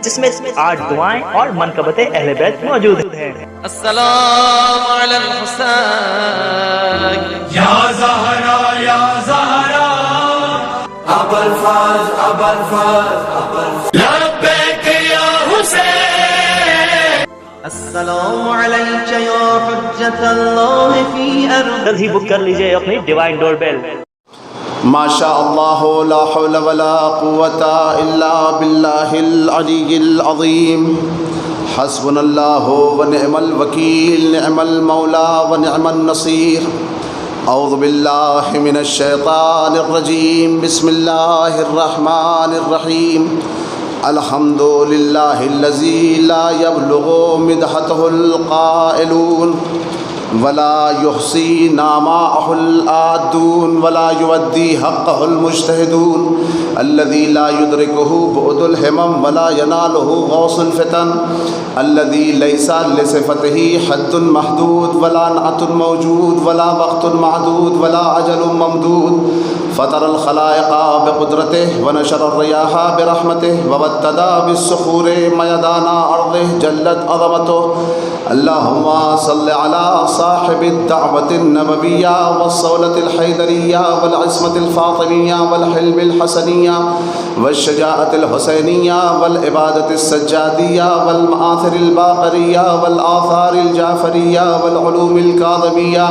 جس میں 8 دعائیں اور منقبتیں اہل بیت موجود ہیں۔ السلام علی الحسین یا زہرا یا زہرا ابو الفضل ابو الفضل لبیک یا حسین السلام علیک یا حجت اللہ فی ارض۔ جلد ہی بک کر لیجئے اپنی ڈیوائن ڈور بیل۔ ما شاء اللہ لا حول ولا قوة الا باللہ العلی العظیم حسبنا اللہ ونعم الوکیل نعم المولا ونعم النصیر۔ اعوذ باللہ من الشیطان الرجیم بسم اللہ الرحمن الرحیم۔ الحمد للہ الذی لا یبلغ مدحتہ القائلون ولا يحصي نعماءه العادون ولا يودي حقه المجتهدون الذي لا يدركه بعد الهمم ولا يناله غوص الفتن الذي ليس لصفته حد محدود ولا نعت موجود ولا وقت معدود ولا أجل ممدود فطر الخلائق بقدرته ونشر الرياح برحمته وابتدى بالصخور ميدان أرضه جلت عظمته اللهم صل على صاحب الدعوة النبوية والصولة الحيدرية والعصمة الفاطمية والحلم الحسنية والشجاعة الحسينية والعبادة السجادية والمآثر الباقرية والآثار الجعفرية والعلوم الكاظمية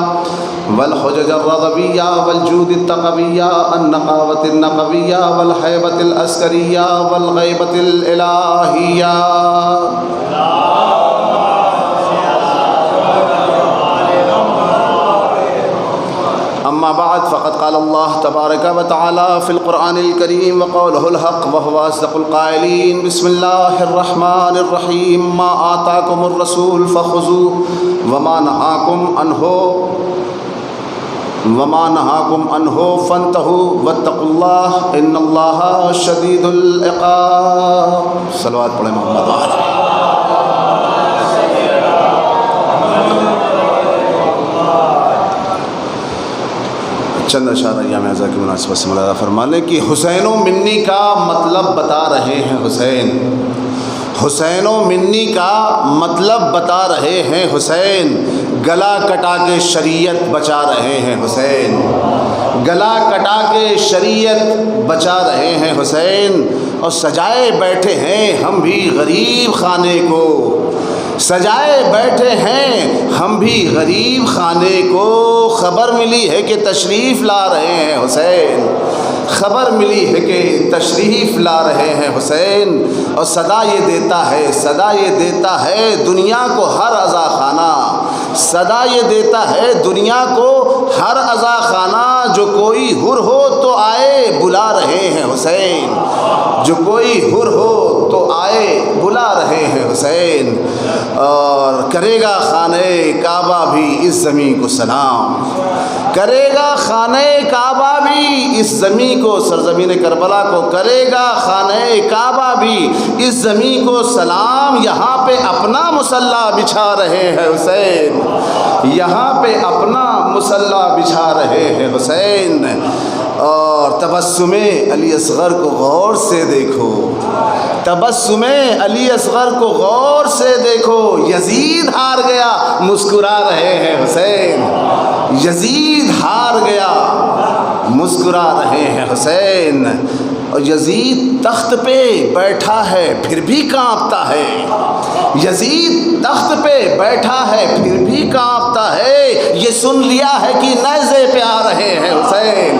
والحجج الرضوية والجود التقوية النقاوة النقوية والحيبة العسكرية والغيبة الإلهية۔ اما بعد فقد قال اللہ تبارک و تعالی فی القرآن الکریم وقولہ الحق وهو اصدق القائلین۔ بسم اللہ الرحمن الرحیم۔ ما آتاکم الرسول فخذوه وما نہاکم عنہ فانتہوا واتقوا اللہ ان اللہ شدید العقاب۔ صلوات پڑھیں محمد وعلی۔ چند اشارہ ایام اعزاء کی مناسبت سے ملاحظہ فرما لیں کہ حسین و منی کا مطلب بتا رہے ہیں حسین و منی کا مطلب بتا رہے ہیں حسین، گلا کٹا کے شریعت بچا رہے ہیں حسین، گلا کٹا کے شریعت بچا رہے ہیں حسین، اور سجائے بیٹھے ہیں ہم بھی غریب خانے کو، سجائے بیٹھے ہیں ہم بھی غریب خانے کو، خبر ملی ہے کہ تشریف لا رہے ہیں حسین، خبر ملی ہے کہ تشریف لا رہے ہیں حسین، اور صدا یہ دیتا ہے دنیا کو ہر عزا خانہ، صدا یہ دیتا ہے دنیا کو ہر عزا خانہ، جو کوئی حر ہو تو آئے بلا رہے ہیں حسین، جو کوئی حر ہو تو آئے بلا رہے ہیں حسین، اور کرے گا خانہ کعبہ بھی اس زمین کو سلام، کرے گا خانہ کعبہ بھی اس زمین کو، سرزمین کربلا کو کرے گا خانہ کعبہ بھی اس زمین کو سلام، یہاں پہ اپنا مصلی بچھا رہے ہیں حسین، یہاں پہ اپنا مصلی بچھا رہے ہیں حسین، اور تبسم علی اصغر کو غور سے دیکھو، تبسم علی اصغر کو غور سے دیکھو، یزید ہار گیا مسکرا رہے ہیں حسین، یزید ہار گیا مسکرا رہے ہیں حسین، اور یزید تخت پہ بیٹھا ہے پھر بھی کانپتا ہے، یزید تخت پہ بیٹھا ہے پھر بھی کانپتا ہے، یہ سن لیا ہے کہ نیزے پہ آ رہے ہیں حسین،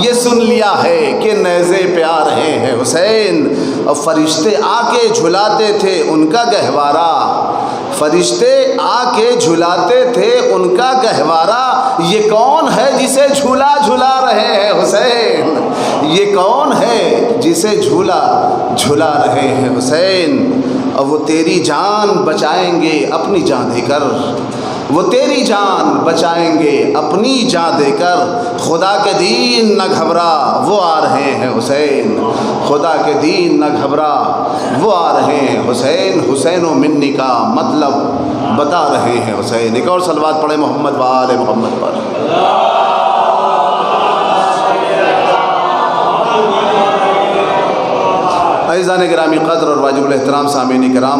یہ سن لیا ہے کہ نیزے پہ آ رہے ہیں حسین، اور فرشتے آ کے جھلاتے تھے ان کا گہوارہ، فرشتے آ کے جھلاتے تھے ان کا گہوارہ، یہ کون ہے جسے جھولا جھلا رہے ہیں حسین، یہ کون ہے جسے جھولا جھلا رہے ہیں حسین، اور وہ تیری جان بچائیں گے اپنی جان دے کر، وہ تیری جان بچائیں گے اپنی جان دے کر، خدا کے دین نہ گھبرا وہ آ رہے ہیں حسین، خدا کے دین نہ گھبرا وہ آ رہے ہیں حسین، حسین و منی کا مطلب بتا رہے ہیں حسین۔ ایک اور صلوات پڑھیں محمد وآل محمد پر۔ عزیزان گرامی قدر اور واجب الاحترام سامعین کرام،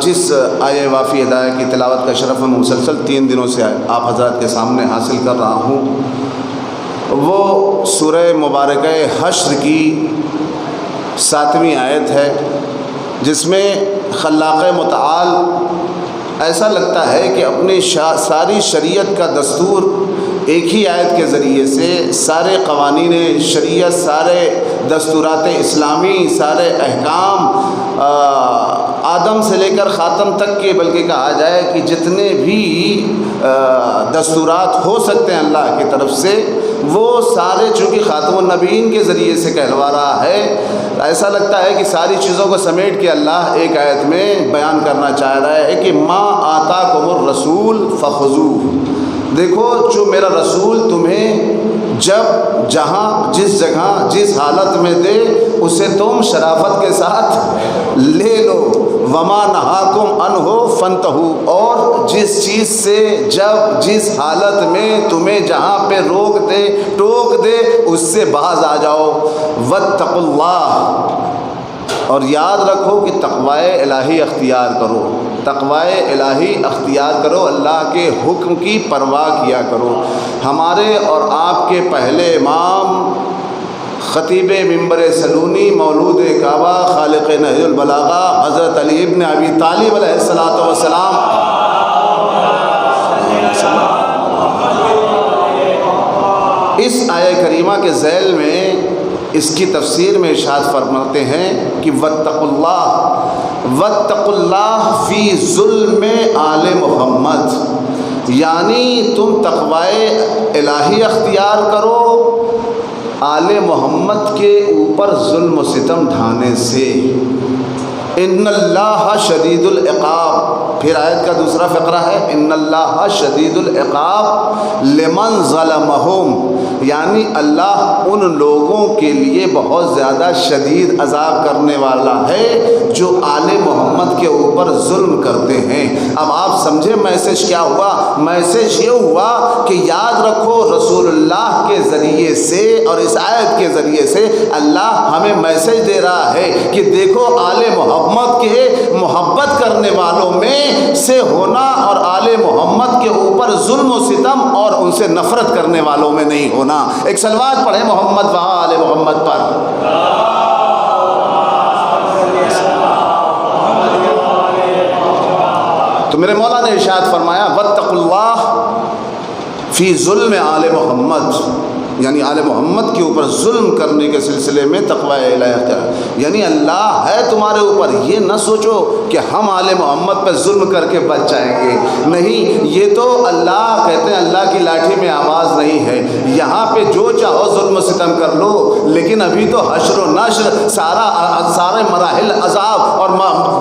جس آیہ وافی ہدایہ کی تلاوت کا شرف میں مسلسل 3 دنوں سے آپ حضرات کے سامنے حاصل کر رہا ہوں، وہ سورہ مبارکہ حشر کی 7ویں آیت ہے، جس میں خلاق متعال ایسا لگتا ہے کہ اپنی ساری شریعت کا دستور ایک ہی آیت کے ذریعے سے، سارے قوانین شریعت، سارے دستورات اسلامی، سارے احکام آدم سے لے کر خاتم تک کے، بلکہ کہا جائے کہ جتنے بھی دستورات ہو سکتے ہیں اللہ کی طرف سے، وہ سارے چونکہ خاتم النبیین کے ذریعے سے کہلوا رہا ہے، ایسا لگتا ہے کہ ساری چیزوں کو سمیٹ کے اللہ ایک آیت میں بیان کرنا چاہ رہا ہے کہ ما آتاکم الرسول فخذوہ، دیکھو جو میرا رسول تمہیں جب جہاں جس جگہ جس حالت میں دے اسے تم شرافت کے ساتھ لے لو، وما نہاکم عنہ فانتہوا، اور جس چیز سے جب جس حالت میں تمہیں جہاں پہ روک دے ٹوک دے اس سے باز آ جاؤ، واتقوا اللہ، اور یاد رکھو کہ تقوی الہی اختیار کرو، تقوی الہی اختیار کرو، اللہ کے حکم کی پرواہ کیا کرو۔ ہمارے اور آپ کے پہلے امام خطیب منبر سلونی، مولود کعبہ، خالق نہج البلاغہ، حضرت علی ابن ابی طالب علیہ الصلاۃ والسلام، اس آیہ کریمہ کے ذیل میں اس کی تفسیر میں ارشاد فرماتے ہیں کہ واتقوا اللہ فی ظلم آل محمد، یعنی تم تقوی الہی اختیار کرو آل محمد کے اوپر ظلم و ستم ڈھانے سے۔ ان اللہ شدید العقاب، پھر آیت کا دوسرا فقرہ ہے ان اللہ شدید العقاب لمن ظلمہم، یعنی اللہ ان لوگوں کے لیے بہت زیادہ شدید عذاب کرنے والا ہے جو آل محمد کے اوپر ظلم کرتے ہیں۔ اب آپ سمجھے میسج کیا ہوا؟ میسج یہ ہوا کہ یاد رکھو رسول اللہ کے ذریعے سے اور اس آیت کے ذریعے سے اللہ ہمیں میسج دے رہا ہے کہ دیکھو آل محمد کے محبت کرنے والوں میں سے ہونا اور آل محمد کے اوپر ظلم و ستم اور ان سے نفرت کرنے والوں میں نہیں ہونا۔ ایک صلوات پڑھیں محمد و آل محمد پر۔ تو میرے مولا نے ارشاد فرمایا واتقوا اللہ فی ظلم آل محمد، یعنی آل محمد کے اوپر ظلم کرنے کے سلسلے میں تقوی الہی اختیار، یعنی اللہ ہے تمہارے اوپر، یہ نہ سوچو کہ ہم آل محمد پہ ظلم کر کے بچ جائیں گے، نہیں، یہ تو اللہ کہتے ہیں اللہ کی لاٹھی میں آواز نہیں ہے، یہاں پہ جو چاہو ظلم و ستم کر لو، لیکن ابھی تو حشر و نشر، سارے مراحل عذاب اور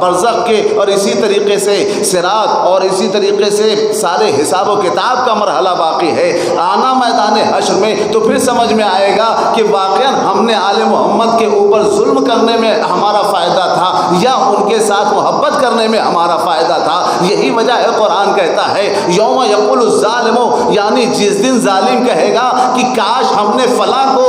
برزخ کے، اور اسی طریقے سے صراط، اور اسی طریقے سے سارے حساب و کتاب کا مرحلہ باقی ہے۔ آنا میدان حشر میں تو پھر سمجھ میں آئے گا کہ واقعاً ہم نے آل محمد کے اوپر ظلم کرنے میں ہمارا فائدہ تھا یا ان کے ساتھ محبت کرنے میں ہمارا فائدہ تھا۔ یہی وجہ ہے قرآن کہتا ہے یوم یقول الظالم، یعنی جس دن ظالم کہے گا کہ کاش ہم نے فلاں کو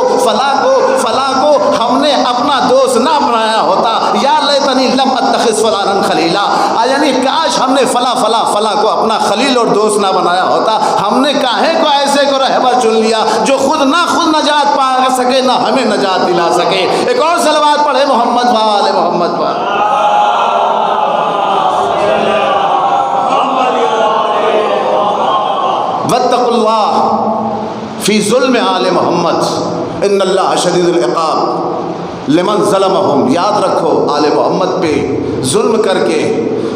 ہم نے اپنا دوست نہ بنایا ہوتا، یا لیتنی لم اتخذ فلانا خلیلا، یعنی کاش ہم نے فلاں کو اپنا خلیل اور دوست نہ بنایا ہوتا، ہم نے کاہے کو ایسے کو رہبر چن لیا جو خود نجات پا سکے نہ ہمیں نجات دلا سکے۔ ایک اور صلوات پڑھے محمد و آل محمد پر۔ واتقوا اللہ فی ظلم آل محمد ان اللہ شدید العقاب لمن ظلمہم، یاد رکھو آل محمد پہ ظلم کر کے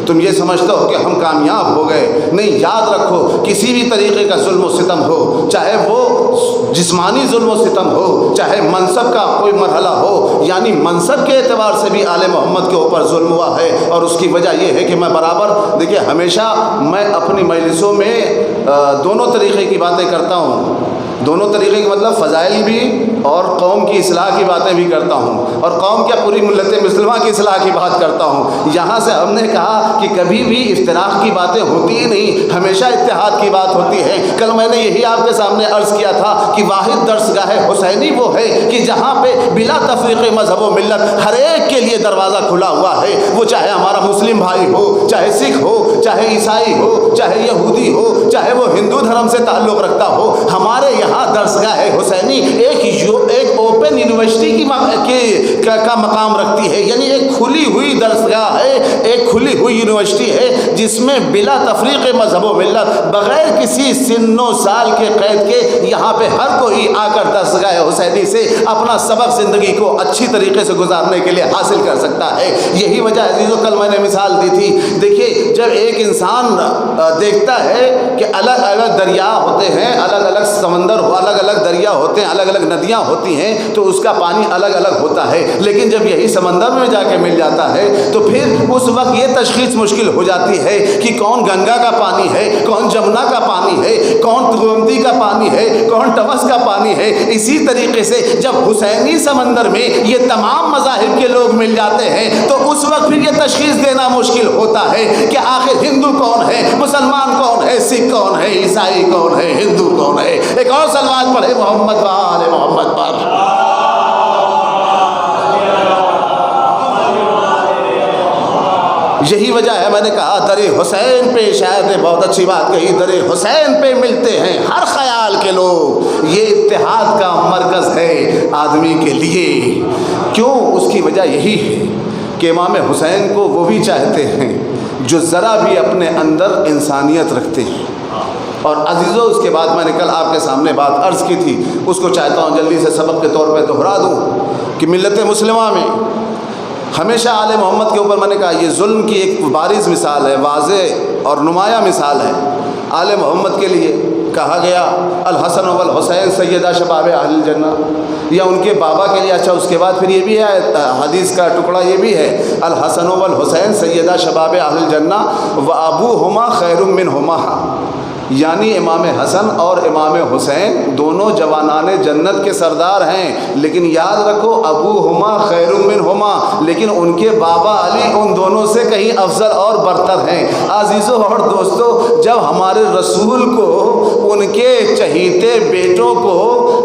تم یہ سمجھتے ہو کہ ہم کامیاب ہو گئے، نہیں، یاد رکھو کسی بھی طریقے کا ظلم و ستم ہو، چاہے وہ جسمانی ظلم و ستم ہو، چاہے منصب کا کوئی مرحلہ ہو، یعنی منصب کے اعتبار سے بھی آل محمد کے اوپر ظلم ہوا ہے، اور اس کی وجہ یہ ہے کہ میں برابر دیکھیے ہمیشہ میں اپنی مجلسوں میں دونوں طریقے کی باتیں کرتا ہوں، دونوں طریقے کے مطلب فضائل بھی اور قوم کی اصلاح کی باتیں بھی کرتا ہوں، اور قوم کیا پوری ملت مسلمہ کی اصلاح کی بات کرتا ہوں۔ یہاں سے ہم نے کہا کہ کبھی بھی افتراق کی باتیں ہوتی ہی نہیں، ہمیشہ اتحاد کی بات ہوتی ہے۔ کل میں نے یہی آپ کے سامنے عرض کیا تھا کہ واحد درسگاہ حسینی وہ ہے کہ جہاں پہ بلا تفریق مذہب و ملت ہر ایک کے لیے دروازہ کھلا ہوا ہے، وہ چاہے ہمارا مسلم بھائی ہو، چاہے سکھ ہو، چاہے عیسائی ہو، چاہے یہودی ہو، چاہے وہ ہندو دھرم سے تعلق رکھتا ہو۔ ہمارے یہاں درسگاہ حسینی ایک اوپن یونیورسٹی کا مقام رکھتی ہے، یعنی ایک کھلی ہوئی درسگاہ ہے، ایک کھلی ہوئی یونیورسٹی ہے جس میں بلا تفریق مذہب و ملت بغیر کسی سن و سال کے قید کے یہاں پہ ہر کوئی آ کر درسگاہ حسینی سے اپنا سبق زندگی کو اچھی طریقے سے گزارنے کے لیے حاصل کر سکتا ہے۔ یہی وجہ عزیزو کل میں نے مثال دی تھی، دیکھیے جب ایک انسان دیکھتا ہے کہ الگ الگ دریا ہوتے ہیں، الگ الگ سمندر الگ الگ دریا ہوتے ہیں، الگ الگ ندیاں ہوتی ہیں، تو اس کا پانی الگ الگ ہوتا ہے، لیکن جب یہی سمندر میں جا کے مل جاتا ہے تو پھر اس وقت یہ تشخیص مشکل ہو جاتی ہے کہ کون گنگا کا پانی ہے، کون جمنا کا پانی ہے، کون گومتی کا پانی ہے، کون ٹمس کا پانی ہے۔ اسی طریقے سے جب حسینی سمندر میں یہ تمام مذاہب کے لوگ مل جاتے ہیں تو اس وقت پھر یہ تشخیص دینا مشکل ہوتا ہے کہ آخر ہندو کون ہے، مسلمان کون ہے، سکھ کون ہے، عیسائی کون ہے، ہندو کون ہے۔ ایک اور صلوات پڑھے محمد و آل محمد پر۔ یہی وجہ ہے میں نے کہا در حسین پہ، شاید نے بہت اچھی بات کہی، در حسین پہ ملتے ہیں ہر خیال کے لوگ۔ یہ اتحاد کا مرکز ہے آدمی کے لیے۔ کیوں؟ اس کی وجہ یہی ہے کہ امام حسین کو وہ بھی چاہتے ہیں جو ذرا بھی اپنے اندر انسانیت رکھتے ہیں۔ اور عزیزو اس کے بعد میں نے کل آپ کے سامنے بات عرض کی تھی، اس کو چاہتا ہوں جلدی سے سبق کے طور پہ دہرا دوں کہ ملت مسلمہ میں ہمیشہ آل محمد کے اوپر میں نے کہا یہ ظلم کی ایک بارز مثال ہے، واضح اور نمایاں مثال ہے۔ آل محمد کے لیے کہا گیا الحسن والحسین سیدہ شباب اہل الجنہ، یا ان کے بابا کے لیے، اچھا اس کے بعد پھر یہ بھی ہے حدیث کا ٹکڑا یہ بھی ہے الحسن والحسین سیدہ شباب اہل الجنہ و ابوہما خیر منہما، یعنی امام حسن اور امام حسین دونوں جوانان جنت کے سردار ہیں، لیکن یاد رکھو ابوہما خیر منہما، لیکن ان کے بابا علی ان دونوں سے کہیں افضل اور برتر ہیں۔ عزیزو اور دوستو، جب ہمارے رسول کو ان کے چہیتے بیٹوں کو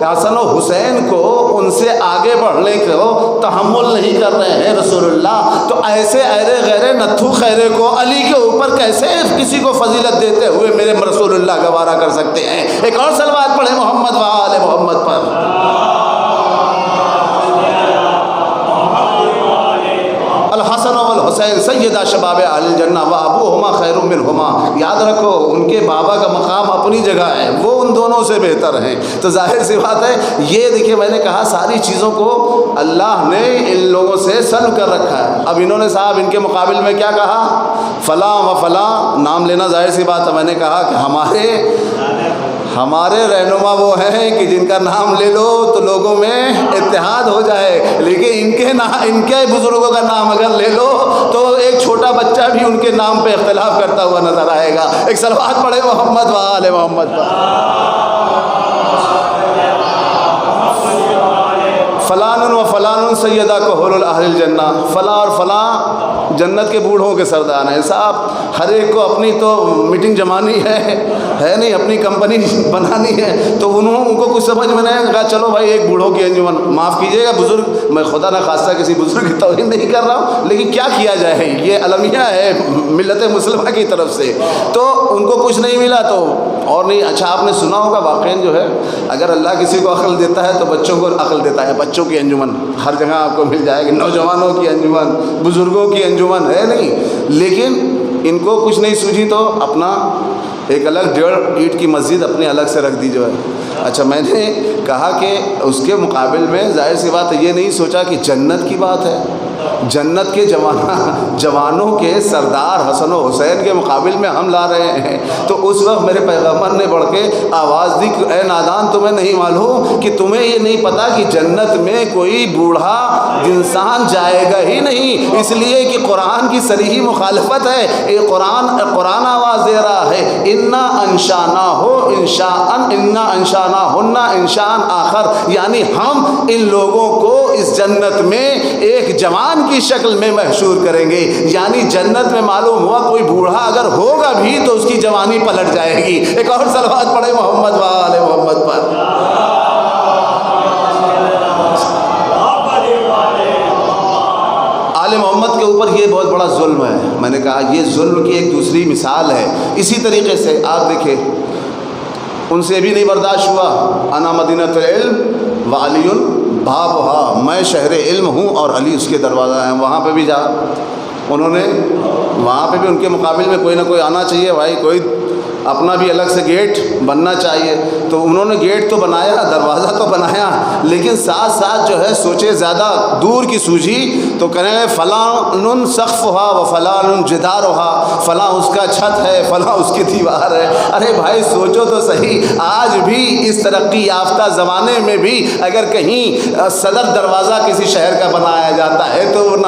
حسن و حسین کو ان سے آگے بڑھنے کو تحمل نہیں کر رہے ہیں رسول اللہ، تو ایسے ایرے غیرے نتھو خیرے کو علی کے اوپر کیسے کسی کو فضیلت دیتے ہوئے میرے رسول اللہ گوارا کر سکتے ہیں؟ ایک اور صلوات پڑھیں محمد و آل محمد پر۔ الحسن والحسین سیدہ شباب اہل الجنہ و ابوہما خیر منہما، یاد رکھو ان کے بابا کا مقام اپنی جگہ ہے، وہ ان دونوں سے بہتر ہیں۔ تو ظاہر سی بات ہے، یہ دیکھیں میں نے کہا ساری چیزوں کو اللہ نے ان لوگوں سے سلب کر رکھا ہے۔ اب انہوں نے صاحب ان کے مقابل میں کیا کہا؟ فلاں و فلاں نام لینا ظاہر سی بات ہے۔ میں نے کہا کہ ہمارے رہنما وہ ہیں کہ جن کا نام لے لو تو لوگوں میں اتحاد ہو جائے، لیکن ان کے بزرگوں کا نام اگر لے لو تو ایک چھوٹا بچہ بھی ان کے نام پہ اختلاف کرتا ہوا نظر آئے گا۔ ایک صلوات پڑھے محمد و آل محمد پر۔ فلان و فلان سیدہ کو حور اہل الجنہ، فلاں اور فلاں جنت کے بوڑھوں کے سردار ہیں۔ صاحب ہر ایک کو اپنی تو میٹنگ جمانی ہے نہیں، اپنی کمپنی بنانی ہے، تو ان کو کچھ سمجھ میں نہیں کہا چلو بھائی ایک بوڑھوں کی انجمن، معاف کیجیے گا بزرگ، میں خدا نہ خواستہ کسی بزرگ کی توہین نہیں کر رہا ہوں، لیکن کیا کیا جائے، یہ المیہ ہے ملت مسلمہ کی طرف سے، تو ان کو کچھ نہیں ملا تو اور نہیں۔ اچھا آپ نے سنا ہوگا واقعی جو ہے اگر اللہ کسی کو عقل دیتا ہے تو بچوں کو عقل دیتا ہے۔ بچوں کی انجمن ہر جگہ آپ کو مل جائے گی، نوجوانوں کی انجمن، بزرگوں کی انجمن ہے نہیں، لیکن ان کو کچھ نہیں سوجھی تو اپنا ایک الگ 1.5 اینٹ کی مسجد اپنے الگ سے رکھ دی جو ہے۔ اچھا میں نے کہا کہ اس کے مقابل میں ظاہر سی بات ہے یہ نہیں سوچا کہ جنت کی بات ہے، جنت کے جوانوں کے سردار حسن و حسین کے مقابل میں ہم لا رہے ہیں، تو اس وقت میرے پیغمبر نے بڑھ کے آواز دی کہ اے نادان، تمہیں نہیں معلوم کہ تمہیں یہ نہیں پتا کہ جنت میں کوئی بوڑھا انسان جائے گا ہی نہیں، اس لیے کہ قرآن کی صریحی مخالفت ہے۔ یہ قرآن آواز دے رہا ہے، انا انشانا ہو انشاءن، انا انشانا ہننا انشاءن آخر، یعنی ہم ان لوگوں کو اس جنت میں ایک جوان کی شکل میں محشور کریں گے، یعنی جنت میں معلوم ہوا کوئی بوڑھا اگر ہوگا بھی تو اس کی جوانی پلٹ جائے گی۔ ایک اور صلوات پڑھے محمد وآل محمد پر۔ آل محمد کے اوپر یہ بہت بڑا ظلم ہے، میں نے کہا یہ ظلم کی ایک دوسری مثال ہے۔ اسی طریقے سے آپ دیکھیں، ان سے بھی نہیں برداشت ہوا، انا مدینۃ العلم وعلی بابھا، میں شہر علم ہوں اور علی اس کے دروازہ ہیں، وہاں پہ بھی جا، انہوں نے وہاں پہ بھی ان کے مقابل میں کوئی نہ کوئی آنا چاہیے بھائی، کوئی اپنا بھی الگ سے گیٹ بننا چاہیے، تو انہوں نے گیٹ تو بنایا، دروازہ تو بنایا، لیکن ساتھ ساتھ جو ہے سوچے زیادہ دور کی سوجھی، تو کہنے فلاں سقفھا و فلاں جدارھا، فلاں اس کا چھت ہے، فلاں اس کی دیوار ہے۔ ارے بھائی سوچو تو صحیح، آج بھی اس ترقی یافتہ زمانے میں بھی اگر کہیں صدر دروازہ کسی شہر کا بنایا جاتا ہے تو نہ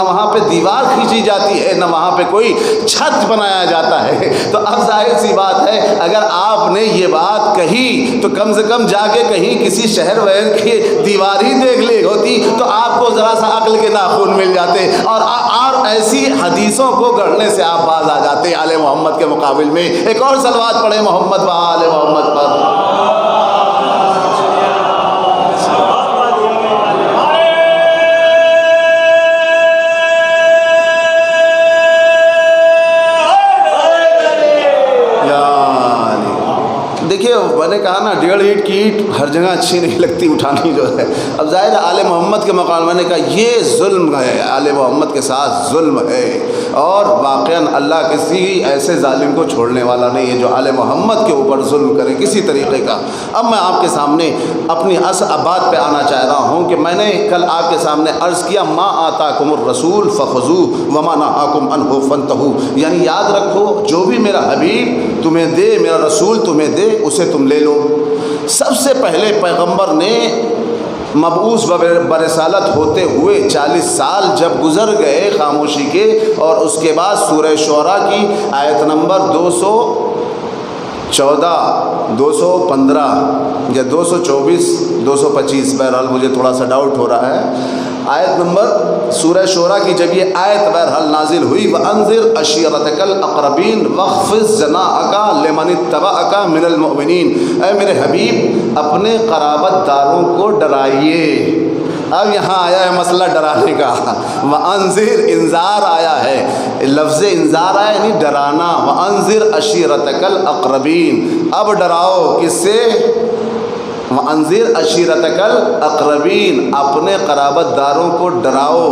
وہاں پہ دیوار کھینچی جاتی ہے، نہ وہاں پہ کوئی چھت بنایا جاتا ہے۔ تو اب ظاہر سی بات ہے، اگر آپ نے یہ بات کہی تو کم سے کم جا کے کہیں کسی شہر وہر کی دیوار ہی دیکھ لی ہوتی تو آپ کو ذرا سا عقل کے ناخن مل جاتے، اور ایسی حدیثوں کو گڑھنے سے آپ باز آ جاتے آل محمد کے مقابل میں۔ ایک اور صلوات پڑھے محمد و آل محمد پر۔ دیکھیے میں نے کہا نا 1.5 اینٹ کی اینٹ ہر جگہ اچھی نہیں لگتی اٹھانی جو ہے، اب ظاہر ہے آل محمد کے مقام میں نے کہا یہ ظلم ہے، آل محمد کے ساتھ ظلم ہے، اور واقعاً اللہ کسی ایسے ظالم کو چھوڑنے والا نہیں ہے جو آل محمد کے اوپر ظلم کرے کسی طریقے کا۔ اب میں آپ کے سامنے اپنی بات پہ آنا چاہ رہا ہوں کہ میں نے کل آپ کے سامنے عرض کیا ما آتاکم الرسول فخذوہ وما نہاکم عنہ فانتہوا، یعنی یاد رکھو جو بھی میرا حبیب تمہیں دے، میرا رسول تمہیں دے، اسے تم لے لو۔ سب سے پہلے پیغمبر نے مبعوث برسالت ہوتے ہوئے 40 سال جب گزر گئے خاموشی کے، اور اس کے بعد سورہ شعراء کی آیت نمبر 214 215 یا 224 225، بہرحال مجھے تھوڑا سا ڈاؤٹ ہو رہا ہے، آیت نمبر سورہ شعراء کی جب یہ آیت بہرحال نازل ہوئی، وَأَنذِرْ عَشِيرَتَكَ الْأَقْرَبِينَ وَاخْفِضْ جَنَاحَكَ لِمَنِ اتَّبَعَكَ مِنَ الْمُؤْمِنِينَ، اے میرے حبیب اپنے قرابت داروں کو ڈرائیے۔ اب یہاں آیا ہے مسئلہ ڈرانے کا، وَأَنذِرْ انذار آیا ہے، لفظ انذار آیا یعنی ڈرانا، وَأَنذِرْ عَشِيرَتَكَ الْأَقْرَبِينَ، اب ڈراؤ کس سے؟ وَأَنذِرْ عَشِيرَتَكَ الْأَقْرَبِينَ، اپنے قرابت داروں کو ڈراؤ،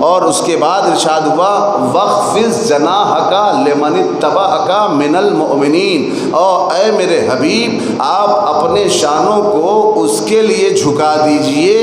اور اس کے بعد ارشاد ہوا وَاخْفِضْ جَنَاحَكَ لِمَنِ اتَّبَعَكَ مِنَ الْمُؤْمِنِينَ، اور اے میرے حبیب آپ اپنے شانوں کو اس کے لیے جھکا دیجئے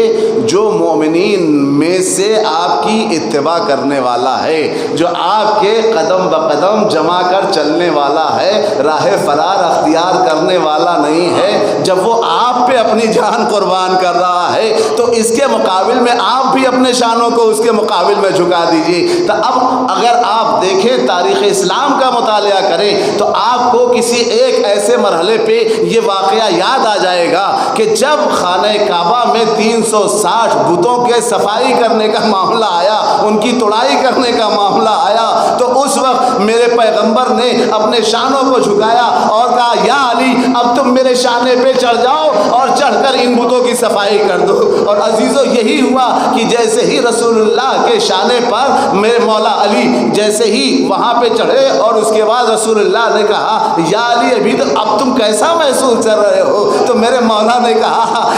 جو مومنین میں سے آپ کی اتباع کرنے والا ہے، جو آپ کے قدم بقدم جما کر چلنے والا ہے، راہ فرار اختیار کرنے والا نہیں ہے۔ جب وہ آپ پہ اپنی جان قربان کر رہا ہے تو اس کے مقابل میں آپ بھی اپنے شانوں کو اس کے مقابل میں جھکا دیجیے۔ تو اب اگر آپ دیکھیں تاریخ اسلام کا مطالعہ کریں تو آپ کو کسی ایک ایسے مرحلے پہ یہ واقعہ یاد آ جائے گا کہ جب خانہ کعبہ میں 360 بتوں کے صفائی کرنے کا معاملہ آیا، ان کی توڑائی کرنے کا معاملہ آیا، تو اس وقت میرے پیغمبر نے اپنے شانوں کو جھکایا اور کہا یا علی اب تم میرے شانے پہ چڑھ جاؤ اور چڑھ کر ان بتوں کی صفائی کر دو۔ اور عزیزو یہی ہوا کہ جیسے ہی رسول اللہ کے شانے پر میرے مولا علی جیسے ہی وہاں پہ چڑھے اور اس کے بعد رسول اللہ نے کہا یا علی ابھی تو اب تم کیسا محسوس کر رہے ہو؟ تو میرے مولا نے کہا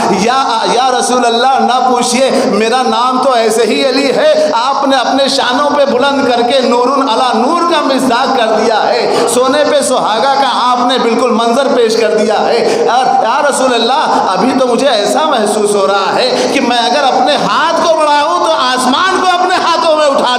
یا رسول اللہ نہ پوچھئے، میرا نام تو ایسے ہی علی ہے، آپ نے اپنے شانوں پہ بلند کر کے نورن علی نور کا مصداق کر دیا ہے، سونے پہ سہاگا کا آپ نے بالکل منظر پیش کر دیا ہے۔ اور یا رسول اللہ ابھی تو مجھے ایسا محسوس ہو رہا ہے کہ میں اگر اپنے ہاتھ کو بڑھاؤں تو آسمان کو اپنے ہاتھ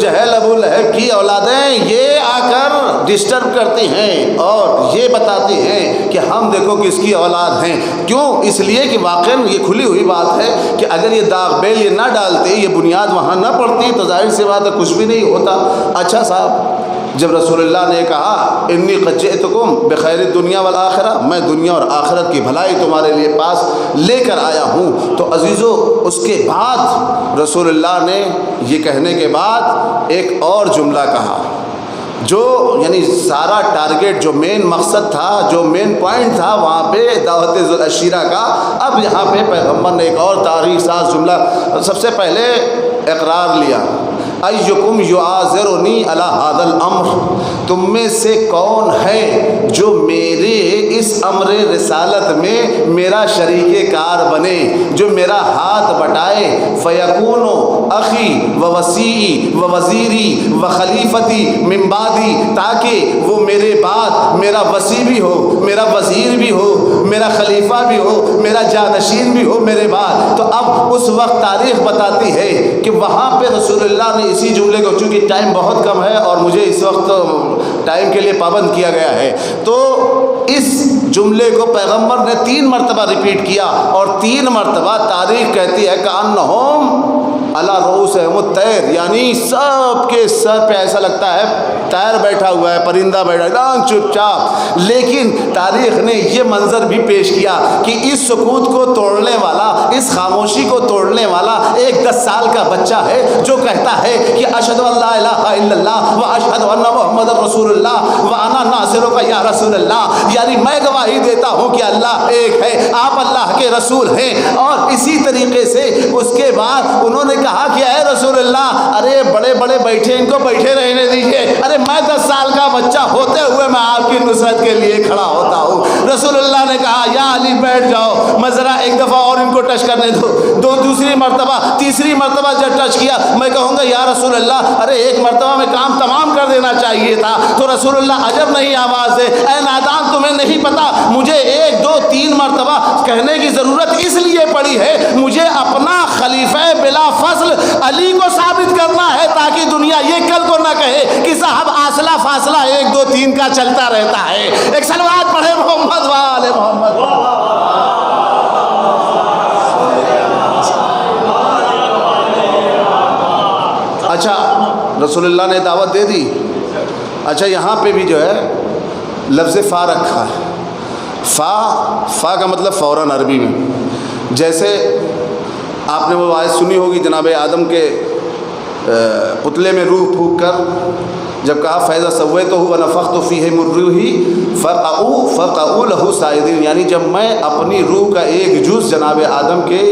جہل ابو لہب کی اولادیں یہ آ کر ڈسٹرب کرتی ہیں اور یہ بتاتی ہیں کہ ہم دیکھو کس کی اولاد ہیں. کیوں؟ اس لیے کہ واقعاً یہ کھلی ہوئی بات ہے کہ اگر یہ داغ بیل یہ نہ ڈالتے، یہ بنیاد وہاں نہ پڑتی تو ظاہر سی بات ہے کچھ بھی نہیں ہوتا. اچھا صاحب، جب رسول اللہ نے کہا انی قد جئتکم بخیر الدنیا والآخرہ، میں دنیا اور آخرت کی بھلائی تمہارے لیے پاس لے کر آیا ہوں، تو عزیزو اس کے بعد رسول اللہ نے یہ کہنے کے بعد ایک اور جملہ کہا جو یعنی سارا ٹارگیٹ، جو مین مقصد تھا، جو مین پوائنٹ تھا وہاں پہ دعوت ذو العشیرہ کا، اب یہاں پہ پیغمبر نے ایک اور تاریخ ساز جملہ سب سے پہلے اقرار لیا. ایکم یعاذرنی علی ھذا الامر، تم میں سے کون ہے جو میرے اس امر رسالت میں میرا شریک کار بنے، جو میرا ہاتھ بٹائے. فیکون اخی و وصیی و وزیری و خلیفتی من بعدی، تاکہ وہ میرے بعد میرا وصی بھی ہو، میرا وزیر بھی ہو، میرا خلیفہ بھی ہو، میرا جانشین بھی ہو میرے بعد. تو اب اس وقت تاریخ بتاتی ہے کہ وہاں پہ رسول اللہ نے اسی جملے کو، چونکہ ٹائم بہت کم ہے اور مجھے اس وقت ٹائم کے لیے پابند کیا گیا ہے، تو اس جملے کو پیغمبر نے 3 مرتبہ ریپیٹ کیا اور 3 مرتبہ تاریخ کہتی ہے کأنہم علی رؤوسہم الطیر، یعنی سب کے سر پہ ایسا لگتا ہے طائر بیٹھا ہوا ہے، پرندہ بیٹھا ہے چپ چاپ. لیکن تاریخ نے یہ منظر بھی پیش کیا کہ اس سکوت کو توڑنے والا، اس خاموشی کو توڑنے والا ایک 10 سال کا بچہ ہے جو کہتا ہے کہ اشہد ان لا الہ الا اللہ و اشہد ان محمد رسول اللہ و انا ناصرک یا رسول اللہ، یعنی میں گواہی دیتا ہوں کہ اللہ ایک ہے، آپ اللہ کے رسول ہیں. اور اسی طریقے سے اس کے بعد انہوں نے کہا کہ اے رسول اللہ، ارے بڑے بڑے بیٹھے، ان کو بیٹھے رہنے دیجیے، ارے میں 10 سال کا بچہ ہوتے ہوئے میں آپ کی نصرت کے لیے کھڑا ہوتا ہوں. رسول اللہ نے کہا یا علی بیٹھ جاؤ، میں ذرا ایک دفعہ اور ان کو ٹچ کرنے دو. دوسری مرتبہ، تیسری مرتبہ جب ٹچ کیا میں کہوں گا یا رسول اللہ، ارے ایک مرتبہ میں کام تمام کر دینا چاہیے تھا. تو رسول اللہ عجب نہیں آواز دے، اے نادان تمہیں نہیں پتا مجھے 1 2 3 مرتبہ کہنے کی ضرورت اس لیے پڑی ہے، مجھے اپنا خلیفہ بلا فضل علی کو ثابت کرنا ہے تاکہ دنیا یہ کل کو نہ کہے کہ صاحب آصلہ فاصلہ 1 2 3 کا چلتا رہتا ہے. ایک صلوات پڑھے محمد وآل محمد. اچھا رسول اللہ نے دعوت دے دی. اچھا یہاں پہ بھی جو ہے لفظ فا رکھا ہے. فا کا مطلب فوراً عربی میں، جیسے آپ نے وہ آیت سنی ہوگی جناب آدم کے پتلے میں روح پھونک کر جب کہا فَإِذَا سَوَّيْتُهُ وَنَفَخْتُ فِيهِ مِن رُّوحِي فَقَعُوا لَهُ سَاجِدِينَ، یعنی جب میں اپنی روح کا ایک جز جناب آدم کے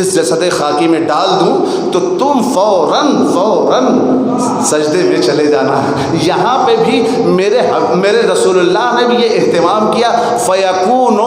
اس جسد خاکی میں ڈال دوں تو تم فوراً سجدے میں چلے جانا. یہاں پہ بھی میرے رسول اللہ نے بھی یہ اہتمام کیا. فَيَكُونُ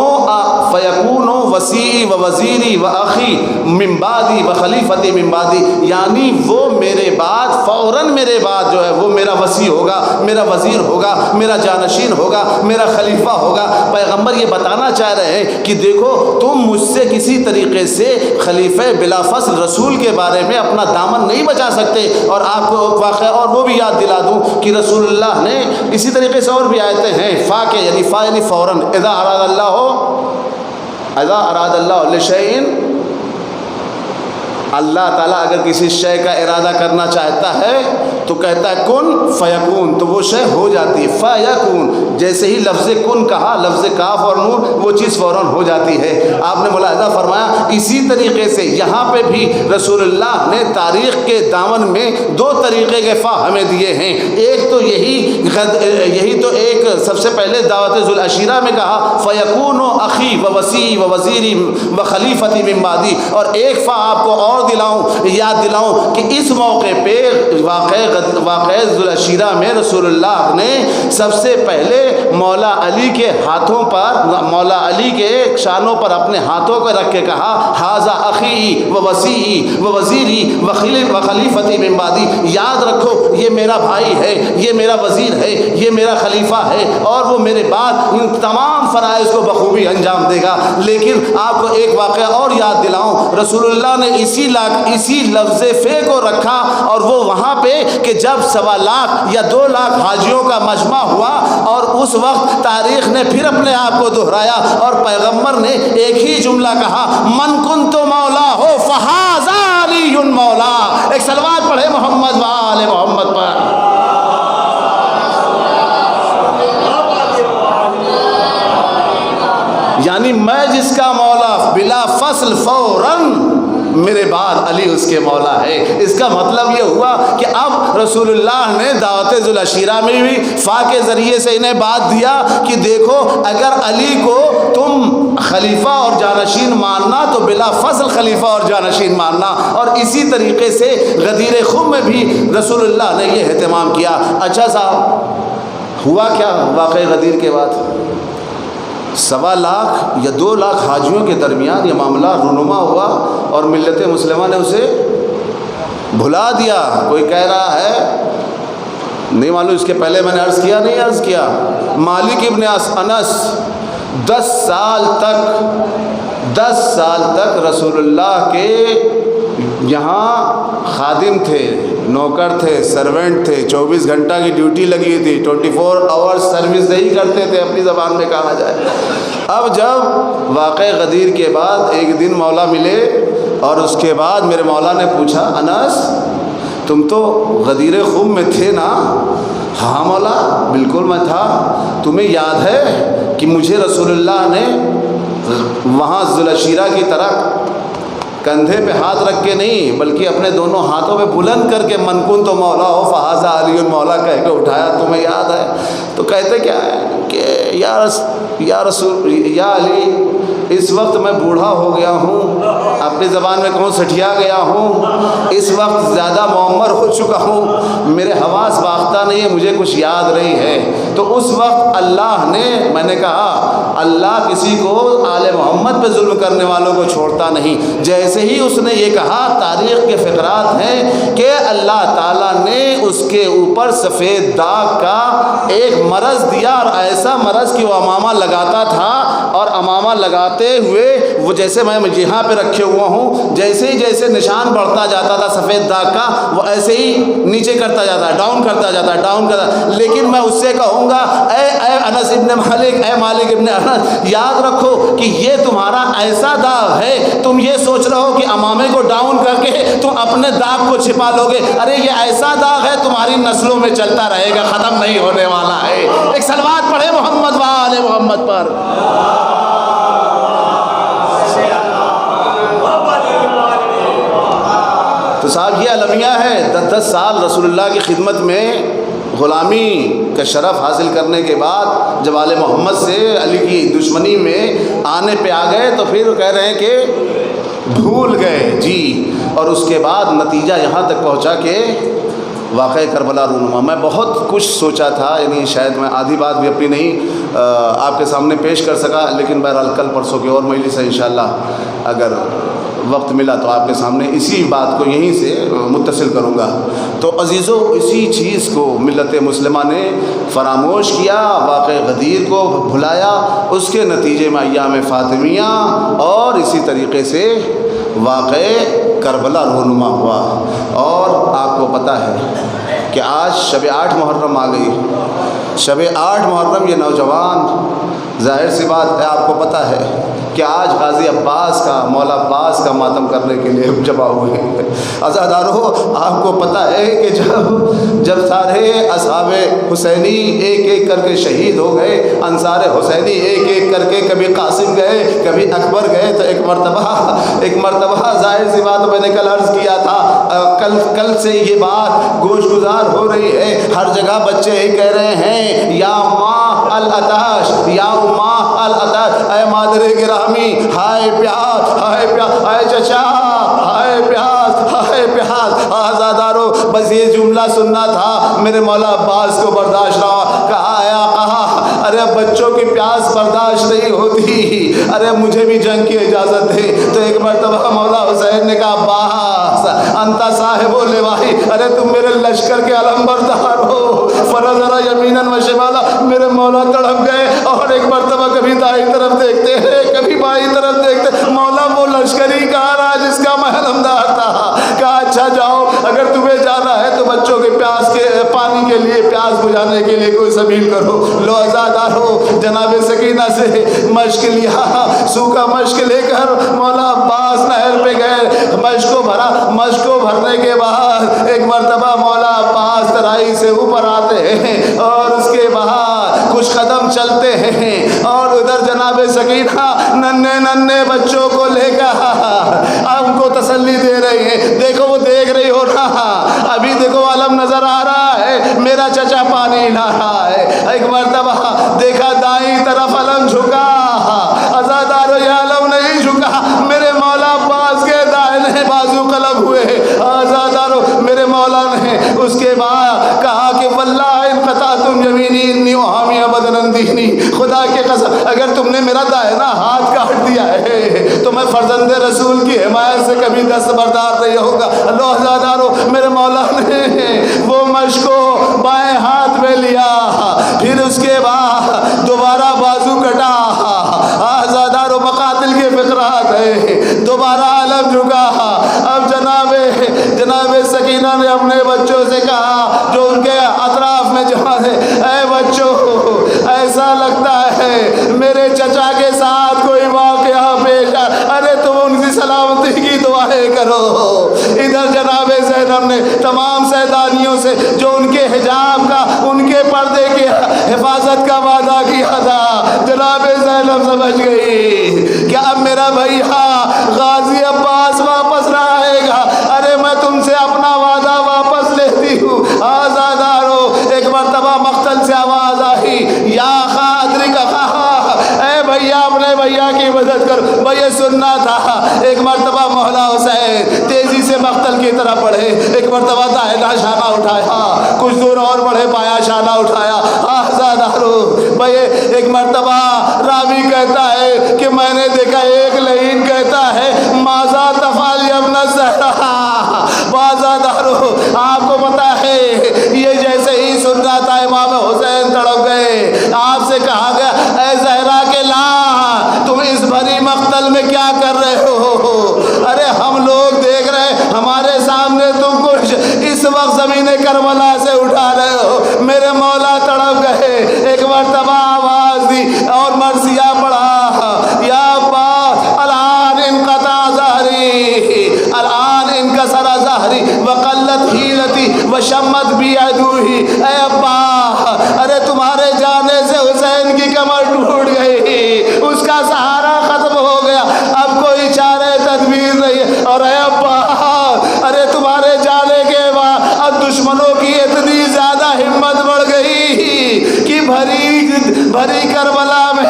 وَسِيعِي وَوَزِيرِي وَأَخِي مِن بَعْدِي وَخَلِيفَتِي مِن بَعْدِي، یعنی وہ میرے بعد فوراً میرے بعد جو ہے وہ میرا وصی ہوگا، میرا وزیر ہوگا، میرا جانشین ہوگا، میرا خلیفہ ہوگا. پیغمبر یہ بتانا چاہ رہے ہیں کہ دیکھو تم مجھ سے کسی طریقے سے خلیفہ بلا فصل رسول کے بارے میں اپنا دامن نہیں بچا سکتے. اور آپ کو واقعہ اور وہ بھی یاد دلا دوں کہ رسول اللہ نے اسی طریقے سے اور بھی آیتیں ہیں فا کے، یعنی فا یعنی فوراً. اذا اراد اللہ لشیء، اللہ تعالیٰ اگر کسی شے کا ارادہ کرنا چاہتا ہے تو کہتا ہے کن فیکون، تو وہ شے ہو جاتی ہے. فیکون، جیسے ہی لفظ کن کہا، لفظ کاف اور نون، وہ چیز فوراً ہو جاتی ہے. آپ نے ملاحظہ فرمایا اسی طریقے سے یہاں پہ بھی رسول اللہ نے تاریخ کے دامن میں 2 طریقے کے فا ہمیں دیے ہیں. ایک تو یہی تو ایک سب سے پہلے دعوت ذو العشیرہ میں کہا فیکون اخی و وصی و وزیری و خلیفتی من بعدی، اور ایک فا آپ کو اور یاد دلاؤں کہ اس موقع پہ واقع ذو العشیرہ میں رسول اللہ نے سب سے پہلے مولا علی کے ہاتھوں پر، مولا علی کے شانوں پر اپنے ہاتھوں کو رکھ کے کہا ھذا اخی و وصی و وزیری و خلیفتی من بعدی، یاد رکھو یہ میرا بھائی ہے، یہ میرا وزیر ہے، یہ میرا خلیفہ ہے، اور وہ میرے بعد ان تمام فرائض کو بخوبی انجام دے گا۔ لیکن آپ کو ایک واقعہ اور یاد دلاؤں، رسول اللہ نے اسی لفظ فے کو رکھا، اور وہ وہاں پہ کہ جب 1.25 لاکھ یا 2 لاکھ حاجیوں کا مجمع ہوا، اور اس وقت تاریخ نے پھر اپنے آپ کو دہرایا اور پیغمبر نے ایک ہی جملہ کہا، من کنت مولا ہو فہذا علی مولا۔ ایک صلوات پڑھے محمد و آل محمد پر۔ یعنی میں جس کا مولا بلا فصل فوراً میرے بعد علی اس کے مولا ہے۔ اس کا مطلب یہ ہوا کہ اب رسول اللہ نے دعوت ذوالعشیرہ میں بھی فا کے ذریعے سے انہیں بات دیا کہ دیکھو اگر علی کو تم خلیفہ اور جانشین ماننا تو بلا فصل خلیفہ اور جانشین ماننا۔ اور اسی طریقے سے غدیر خم میں بھی رسول اللہ نے یہ اہتمام کیا۔ اچھا صاحب، ہوا کیا واقعہ غدیر کے بعد؟ 1.25 لاکھ یا 2 لاکھ حاجیوں کے درمیان یہ معاملہ رونما ہوا، اور ملت مسلمہ نے اسے بھلا دیا۔ کوئی کہہ رہا ہے نہیں معلوم، اس کے پہلے میں نے عرض کیا مالک ابن انس 10 سال تک رسول اللہ کے یہاں خادم تھے، نوکر تھے، سرونٹ تھے، 24 گھنٹہ کی ڈیوٹی لگی تھی، 24 آورز سروس نہیں کرتے تھے اپنی زبان میں کہا جائے۔ اب جب واقع غدیر کے بعد ایک دن مولا ملے، اور اس کے بعد میرے مولا نے پوچھا، انس تم تو غدیر خم میں تھے نا؟ ہاں مولا بالکل میں تھا۔ تمہیں یاد ہے کہ مجھے رسول اللہ نے وہاں ذوالعشیرہ کی طرح کندھے پہ ہاتھ رکھ کے نہیں بلکہ اپنے دونوں ہاتھوں پہ بلند کر کے من کن تو مولا ہو فہذا علی مولا کہہ کے اٹھایا، تمہیں یاد ہے؟ تو کہتے کیا ہے کہ یا علی اس وقت میں بوڑھا ہو گیا ہوں، اپنی زبان میں کہوں سٹھیا گیا ہوں، اس وقت زیادہ معمر ہو چکا ہوں، میرے حواس باختہ نہیں ہے، مجھے کچھ یاد نہیں ہے۔ تو اس وقت اللہ نے، میں نے کہا اللہ کسی کو آل محمد پہ ظلم کرنے والوں کو چھوڑتا نہیں۔ جیسے ہی اس نے یہ کہا، تاریخ کے فقرات ہیں کہ اللہ تعالیٰ نے اس کے اوپر سفید داغ کا ایک مرض دیا، اور ایسا مرض کہ وہ امامہ لگاتا تھا، اور امامہ لگاتے ہوئے وہ جیسے میں یہاں پہ رکھے ہوا ہوں، جیسے نشان بڑھتا جاتا تھا سفید داغ کا، وہ ایسے ہی نیچے کرتا جاتا ہے، ڈاؤن کرتا جاتا ہے۔ لیکن میں اس سے کہوں گا، اے انس ابن مالک، اے مالک ابن انس، یاد رکھو کہ یہ تمہارا ایسا داغ ہے، تم یہ سوچ رہے ہو کہ امامے کو ڈاؤن کر کے تم اپنے داغ کو چھپا لو گے، ارے یہ ایسا داغ ہے تمہاری نسلوں میں چلتا رہے گا، ختم نہیں ہونے والا ہے۔ ایک صلوات پڑھے محمد و آل محمد پر۔ تو صاحب یہ المیہ ہے، 10 سال رسول اللہ کی خدمت میں غلامی کا شرف حاصل کرنے کے بعد جب آل محمد سے علی کی دشمنی میں آنے پہ آ گئے تو پھر کہہ رہے ہیں کہ بھول گئے جی۔ اور اس کے بعد نتیجہ یہاں تک پہنچا کہ واقعہ کربلا رونما۔ میں بہت کچھ سوچا تھا، یعنی شاید میں آدھی بات بھی اپنی نہیں آپ کے سامنے پیش کر سکا، لیکن بہرحال کل پرسوں کی اور مجلس ہے انشاءاللہ، اگر وقت ملا تو آپ کے سامنے اسی بات کو یہیں سے متصل کروں گا۔ تو عزیزو، اسی چیز کو ملت مسلمہ نے فراموش کیا، واقع غدیر کو بھلایا، اس کے نتیجے میں ایام فاطمیہ اور اسی طریقے سے واقع کربلا رونما ہوا۔ اور آپ کو پتہ ہے کہ آج شب 8 محرم آ گئی۔ شب 8 محرم یہ نوجوان، ظاہر سی بات ہے آپ کو پتہ ہے کہ آج غازی عباس کا، مولا عباس کا ماتم کرنے کے لیے جمع ہوئے ہیں۔ عزادارو، آپ کو پتہ ہے کہ جب سارے اصحاب حسینی ایک ایک کر کے شہید ہو گئے، انصار حسینی ایک ایک کر کے کبھی قاسم گئے کبھی اکبر گئے، تو ایک مرتبہ ظاہر سی بات میں نے کل عرض کیا تھا، کل سے یہ بات گوش گزار ہو رہی ہے، ہر جگہ بچے ہی کہہ رہے ہیں یا ماں العطش، یا ماں العطش، اے مادر گرامی، ہائے پیاس، ہائے پیاس، ہائے چچا، ہائے پیاس، ہائے پیاس۔ آزادارو، بس یہ جملہ سننا تھا، میرے مولا عباس کو برداشت رہا، کہا یا کہا ارے اب بچوں کی پیاس برداشت نہیں ہوتی، ارے مجھے بھی جنگ کی اجازت دے۔ تو ایک مرتبہ مولا حسین نے کہا عباس انتا صاحب و لوائی، ارے تم میرے لشکر کے علمبردار ہو۔ فنظر یمینا و شمالا، میرے مولا تڑپ گئے اور ایک مرتبہ کبھی دائیں طرف دیکھتے ہیں کبھی بائیں طرف دیکھتے، مولا وہ لشکری کہا رہا جس کا میں علمدار تھا۔ کہا اچھا جاؤ، اگر تمہیں جانا ہے تو بچوں کے پیاس کے پانی کے لیے پیاس بجھانے کے لیے کوئی سبیل کرو۔ لو آزادار ہو، جناب سکینہ سے مشق لیا، سوکھا مشق لے کر مولا عباس نہر پہ گئے، مشق کو بھرا۔ مشق کو بھرنے کے بعد ایک مرتبہ مولا عباس ترائی سے اوپر آتے ہیں اور اس کے بعد کچھ قدم چلتے ہیں اور ادھر جناب سکینہ ننھے ننھے بچوں کو لے کر ان کو تسلی دے رہے ہیں۔ دیکھو وہ دیکھ رہی ہو رہا، ابھی دیکھو علم نظر آ رہا ہے، میرا چچا پانی لا رہا ہے۔ ایک مرتبہ دیکھا دائیں طرف علم جھکا، آزادارو یہ علم نہیں جھکا، میرے مولا عباس کے دائیں بازو قلب ہوئے۔ آزادارو میرے مولا نے اس کے بعد کہا کہ واللہ ان قطعتم یمینی انی احامی بدن دینی، خدا کے قسم اگر تم نے میرا دائنا ہاتھ کاٹ دیا ہے تو میں فرزند رسول کی حمایت سے کبھی دستبردار نہیں ہوگا۔ اللہ آزادارو میرے مولا نے وہ مشق کو بائیں ہاتھ میں لیا، پھر اس کے بعد دوبارہ بازو کٹا۔ آزادارو مقاتل کے فقرات ہے، دوبارہ علم جھکا۔ اب جناب سکینہ نے اپنے بچوں سے کہا جو ان کے اطراف میں جمع ہے، اے بچوں ایسا لگتا ہے میرے چچا کے ساتھ کوئی واقعہ پیش آ، ارے تم ان کی سلامتی کی دعائیں کرو۔ ادھر جناب زینب نے تمام سیدانیوں سے جو ان کے حجاب کا ان کے پردے کی حفاظت کا وعدہ کیا تھا، جناب زینب سمجھ گئی کہ اب میرا بھیا غازی عباس واپس نہ آئے گا، ارے میں تم سے اپنا وعدہ واپس لیتی ہوں۔ آزادارو ایک مرتبہ مقتل سے آواز آئی، یا خادری کا اے بھیا اپنے بھیا کی مدد کر۔ بھیا سننا تھا۔ ایک مرتبہ مولا حسین تیزی سے مقتل کی طرف بڑھے، ایک مرتبہ دائنا شانہ اٹھایا، کچھ دور اور بڑھے بایاں شانہ اٹھایا۔ آزادارو بھیا ایک مرتبہ راوی کہتا ہے کہ میں نے دیکھا ایک لعین کہتا ہے ماذا تفعل یا ابن الزہرا۔ آزادارو آپ کو پتا ہے یہ جیسے ہی سننا تھا امام حسین تڑپ گئے، آپ سے کہا گیا اے زہرا کے لا تم اس بھری مقتل میں کیا کر رہے ہو؟ ارے ہم لوگ دیکھ رہے ہمارے سامنے تم کچھ اس وقت زمین کربلا سے اٹھا رہے ہو۔ میرے مولا تڑپ گئے، ایک مرتبہ آواز دی اور مرثیہ پڑھا، یا عباس الان انقطع ظہری، الان انکسر ظہری وقلت حیلتی وشمت بی عدوہی۔ اے ابا ارے تمہارے جانے سے حسین کی کمر ٹوٹ گئی، اس کا سہارا ختم ہو گیا، اب کوئی چارہ تدبیر نہیں ہے۔ اور اے ابا ارے تمہارے جانے کے بعد اب دشمنوں کی اتنی زیادہ ہمت بڑھ گئی کہ بھری کربلا میں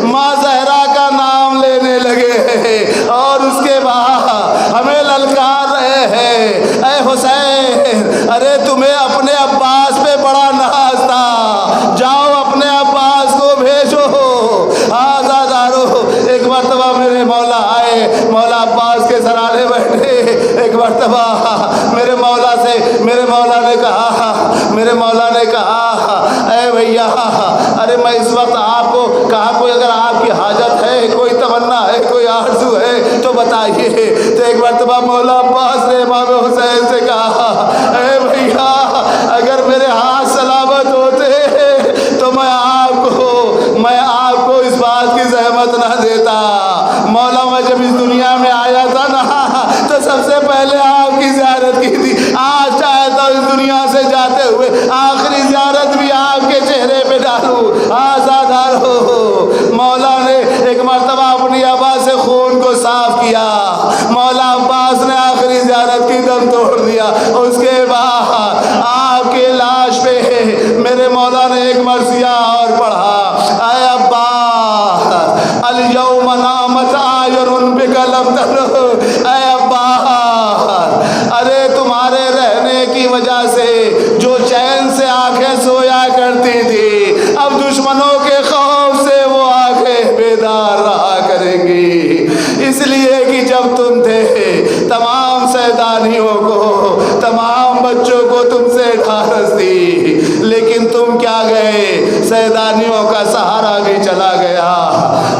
ماں زہرا کا نام لینے لگے اور اس کے بعد ہمیں للکار رہے ہیں، اے حسین ارے تمہیں اپنے عباس پہ بڑا ناز تھا، جاؤ اپنے عباس کو بھیجو۔ آزادارو ایک مرتبہ میرے مولا آئے، مولا عباس کے سرانے بیٹھے، ایک مرتبہ میرے مولا نے کہا اے بھیا ارے میں اس وقت آپ کو کہا کوئی اگر آپ کی حاجت ہے، کوئی تمنا ہے، کوئی آرزو ہے تو بتائیے۔ تو ایک مرتبہ مولا عباس نے امام حسین سے کہا اے بھیا اگر میرے ہاتھ سلامت ہوتے تو میں آپ کو اس بات کی زحمت نہ دیتا۔ مولا میں جب اس دنیا میں آیا تھا نا تو سب سے پہلے آپ کی زیارت کی تھی، آج چاہتا ہوں اس دنیا سے جاتے ہوئے آخری زیارت بھی آپ کے چہرے پہ ڈالوں۔ آزادارو مولا نے ایک مرتبہ اپنی ابا سے خون کو صاف کیا، مولا عباس نے آخری زیارت کی دم توڑ دیا۔ اس کے بعد آپ کے لاش پہ میرے مولا نے ایک مرثیہ اور پڑھا، اے عباس الیوم نامت آئرن بکلم تر، اے عباس ارے تمہارے رہنے کی وجہ سے جو چین سے آنکھیں سویا کرتی تھی اب اب دشمنوں کے خوف سے وہ آنکھیں بیدار رہا کریں گی، اس لیے کہ جب تم تھے تمام سیدانیوں کو، تمام بچوں کو تم سے ڈھارس دی، لیکن تم کیا گئے، سیدانیوں کا سہارا بھی چلا گیا،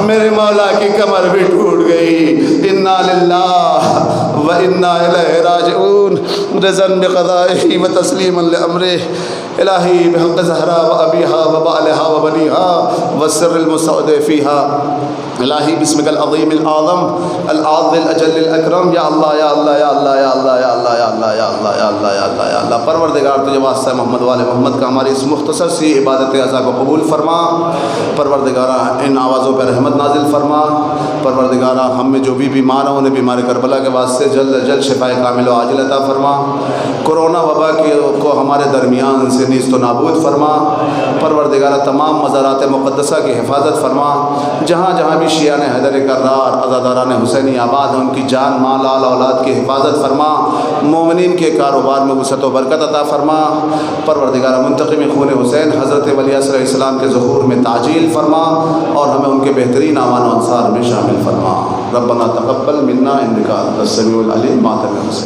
میرے مولا کی کمر بھی ٹوٹ گئی۔ انا للہ و انا الیہ راجعون، رضا بقضائہ و تسلیما لامرہ، الہی بحق زہرا و ابیہا و بالہا و بنیہا والسر المستودع فیہا، الہی بسمک العظیم الاعظم العاظم الاجل الاکرم، یا اللہ یا اللہ یا اللہ یا اللہ یا اللہ یا اللہ یا اللہ یا اللہ یا اللہ یا اللہ۔ پروردگار تجھے واسطہ محمد وال محمد کا ہماری اس مختصر سی عبادت اعضا کو قبول فرما، پروردگارہ ان آوازوں پہ رحمت نازل فرما، پروردگارہ ہم میں جو بھی بیمار ہیں انہیں بیمار کربلا کے واسطے جلد از جلد شفاء کامل و عاجل عطا فرما، کرونا وبا کو ہمارے درمیان سے نیست و نابود فرما، پروردگارہ تمام مزارات مقدسہ کی حفاظت فرما، جہاں جہاں بھی شیعان حیدر کرار عزاداران حسینی آباد ہیں ان کی جان مال آل اولاد کی حفاظت فرما، مومنین کے کاروبار میں وسعت و برکت عطا فرما، پروردگارہ منتقم خون حسین حضرت ولی علیہ السلام کے ظہور میں تعجیل فرما اور ہمیں ان کے بہترین اعوان و انصار میں شامل فرما۔ ربنا تقبل منا انک انت السمیع العلیم ماتم حسین۔